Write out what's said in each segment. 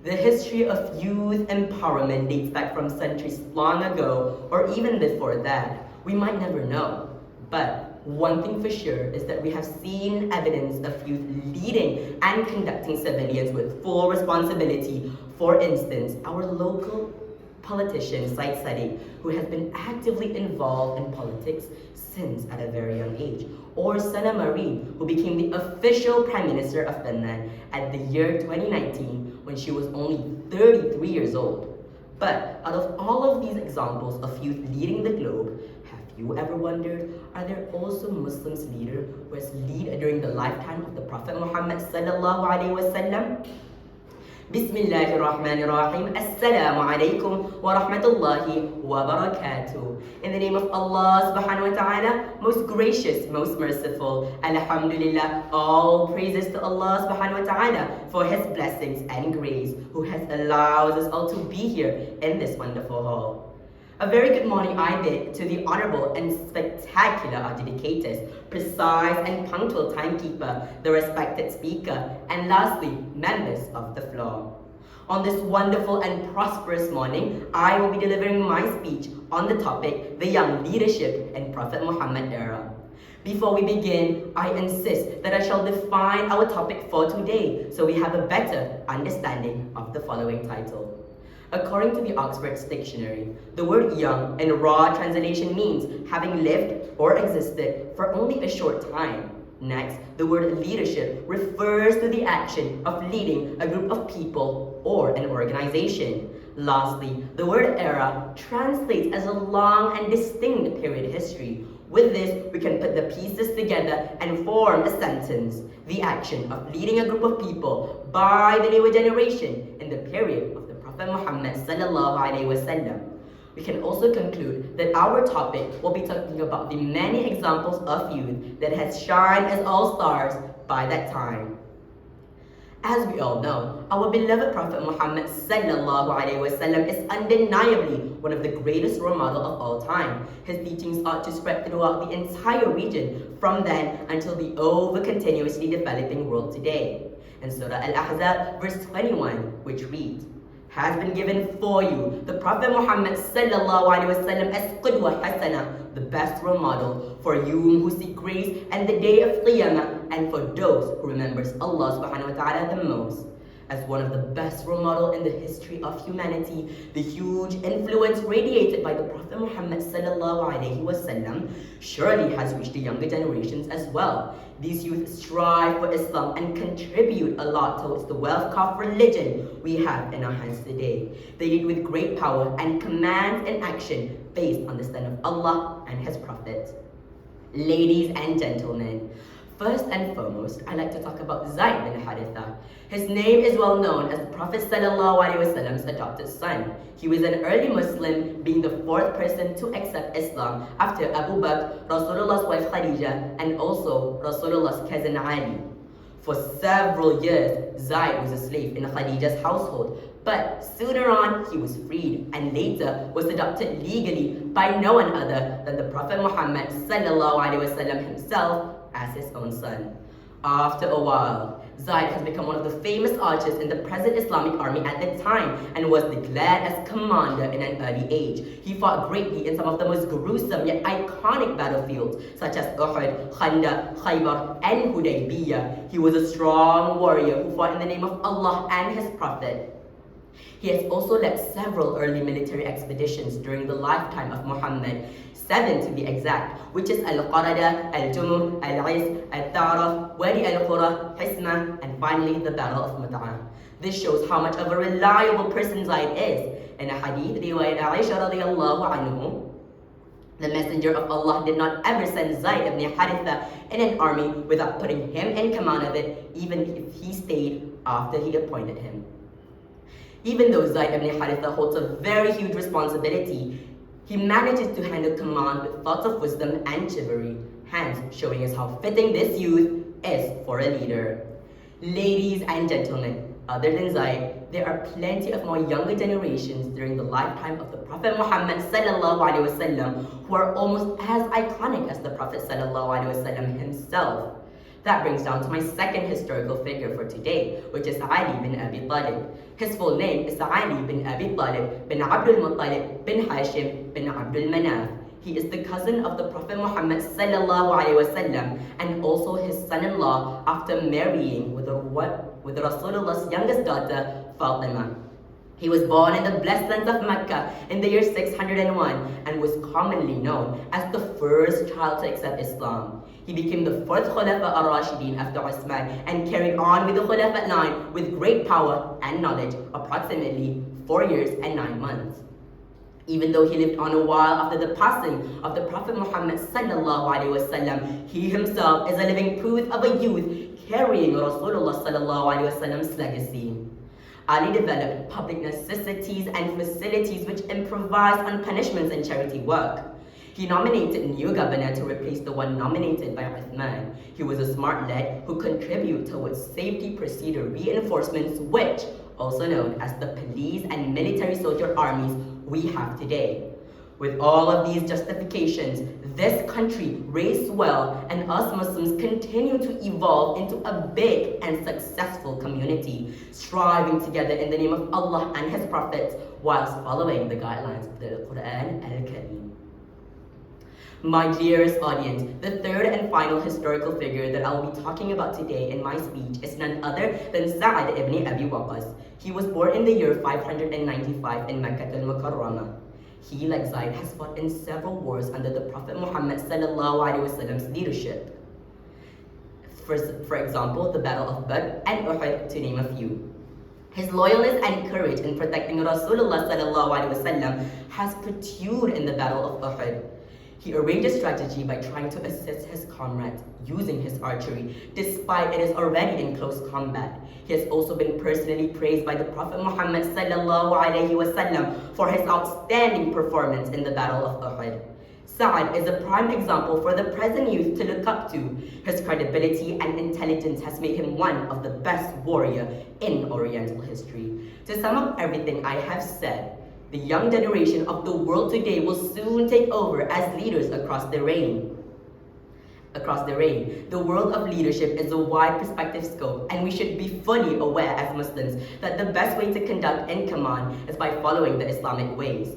The history of youth empowerment dates back from centuries long ago, or even before that. We might never know. But one thing for sure is that we have seen evidence of youth leading and conducting civilians with full responsibility. For instance, our local politician, Said Sadiq, who has been actively involved in politics since at a very young age, or Sana Marie, who became the official Prime Minister of Finland at the year 2019 when she was only 33 years old. But out of all of these examples of youth leading the globe, have you ever wondered, are there also Muslims leader who has lead during the lifetime of the Prophet Muhammad sallallahu alaihi wasallam? Bismillahirrahmanirrahim. Assalamu alaikum wa rahmatullahi wa barakatuh. In the name of Allah subhanahu wa ta'ala, most gracious, most merciful. Alhamdulillah, all praises to Allah subhanahu wa ta'ala for His blessings and grace, who has allowed us all to be here in this wonderful hall. A very good morning I bid to the honorable and spectacular adjudicators, precise and punctual timekeeper, the respected speaker, and lastly, members of the floor. On this wonderful and prosperous morning, I will be delivering my speech on the topic, the young leadership in Prophet Muhammad era. Before we begin, I insist that I shall define our topic for today so we have a better understanding of the following title. According to the Oxford Dictionary, the word young in raw translation means having lived or existed for only a short time. Next, the word leadership refers to the action of leading a group of people or an organization. Lastly, the word era translates as a long and distinct period history. With this, we can put the pieces together and form a sentence. The action of leading a group of people by the newer generation in the period of Prophet Muhammad sallallahu alaihi wasallam. We can also conclude that our topic will be talking about the many examples of youth that has shined as all stars by that time. As we all know, our beloved Prophet Muhammad sallallahu alaihi wasallam is undeniably one of the greatest role models of all time. His teachings ought to spread throughout the entire region from then until the over continuously developing world today. In Surah Al-Ahzab, verse 21, which reads, has been given for you, the Prophet Muhammad sallallahu alaihi wasallam as qudwa hasana, the best role model for you who seek grace and the day of Qiyamah, and for those who remembers Allah subhanahu wa ta'ala the most. As one of the best role models in the history of humanity, the huge influence radiated by the Prophet Muhammad sallallahu alaihi wasallam surely has reached the younger generations as well. These youth strive for Islam and contribute a lot towards the wealth-of religion we have in our hands today. They lead with great power and command and action based on the stand of Allah and His Prophet. Ladies and gentlemen, first and foremost, I'd like to talk about Zayd bin Haritha. His name is well known as the Prophet ﷺ's adopted son. He was an early Muslim, being the fourth person to accept Islam after Abu Bakr, Rasulullah's wife Khadija, and also Rasulullah's cousin Ali. For several years, Zayd was a slave in Khadija's household, but sooner on he was freed and later was adopted legally by no one other than the Prophet Muhammad ﷺ himself as his own son. After a while, Zayd has become one of the famous archers in the present Islamic army at the time and was declared as commander in an early age. He fought greatly in some of the most gruesome yet iconic battlefields such as Uhud, Khandaq, Khaybar, and Hudaybiyah. He was a strong warrior who fought in the name of Allah and His Prophet. He has also led several early military expeditions during the lifetime of Muhammad, 7 to be exact, which is Al-Qarada, Al-Jumur, Al-Is, Al-Ta'raf, Wadi Al-Qura, Hisma, and finally the Battle of Mut'ah. This shows how much of a reliable person Zayd is. In a hadith, riwayat Aisha radiyallahu anhu, the Messenger of Allah did not ever send Zayd ibn Haritha in an army without putting him in command of it, even if he stayed after he appointed him. Even though Zayd ibn Haritha holds a very huge responsibility, he manages to handle command with thoughts of wisdom and chivalry, hence showing us how fitting this youth is for a leader. Ladies and gentlemen, other than Zayd, there are plenty of more younger generations during the lifetime of the Prophet Muhammad sallallahu alaihi wasallam who are almost as iconic as the Prophet sallallahu alaihi wasallam himself. That brings down to my second historical figure for today, which is Ali bin Abi Talib. His full name is Ali bin Abi Talib bin Abdul Muttalib bin Hashim bin Abdul Manaf. He is the cousin of the Prophet Muhammad sallallahu alaihi wasallam and also his son-in-law after marrying with Rasulullah's youngest daughter, Fatima. He was born in the blessed land of Mecca in the year 601 and was commonly known as the first child to accept Islam. He became the fourth Khulafa al-Rashidin after Uthman and carried on with the Khulafa line with great power and knowledge, approximately 4 years and 9 months. Even though he lived on a while after the passing of the Prophet Muhammad sallallahu alaihi wasallam, he himself is a living proof of a youth carrying Rasulullah sallallahu alaihi wasallam's legacy. Ali developed public necessities and facilities which improvised on punishments and charity work. He nominated a new governor to replace the one nominated by Uthman. He was a smart lead who contributed towards safety procedure reinforcements, which, also known as the police and military soldier armies we have today. With all of these justifications, this country raised well and us Muslims continue to evolve into a big and successful community, striving together in the name of Allah and His Prophets whilst following the guidelines of the Quran al-Kareem. My dearest audience, the third and final historical figure that I will be talking about today in my speech is none other than Sa'ad ibn Abi Waqqas. He was born in the year 595 in Makkah al-Mukarramah. He, like Zayd, has fought in several wars under the Prophet Muhammad sallallahu alaihi wasallam's leadership. For example, the Battle of Badr and Uhud, to name a few. His loyalness and courage in protecting Rasulullah sallallahu alaihi wasallam has protruded in the Battle of Uhud. He arranged a strategy by trying to assist his comrades using his archery, despite it is already in close combat. He has also been personally praised by the Prophet Muhammad sallallahu alaihi wasallam for his outstanding performance in the Battle of Uhud. Sa'ad is a prime example for the present youth to look up to. His credibility and intelligence has made him one of the best warriors in Oriental history. To sum up everything I have said, the young generation of the world today will soon take over as leaders across the reign. The world of leadership is a wide perspective scope, and we should be fully aware as Muslims that the best way to conduct in command is by following the Islamic ways.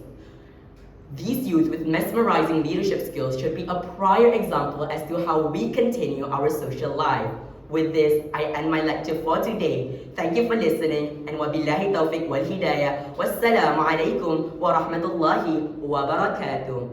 These youth with mesmerizing leadership skills should be a prior example as to how we continue our social life. With this, I end my lecture for today. Thank you for listening, and wabillahi tawfiq wal hidayah. Wassalamu alaikum wa rahmatullahi wa barakatuh.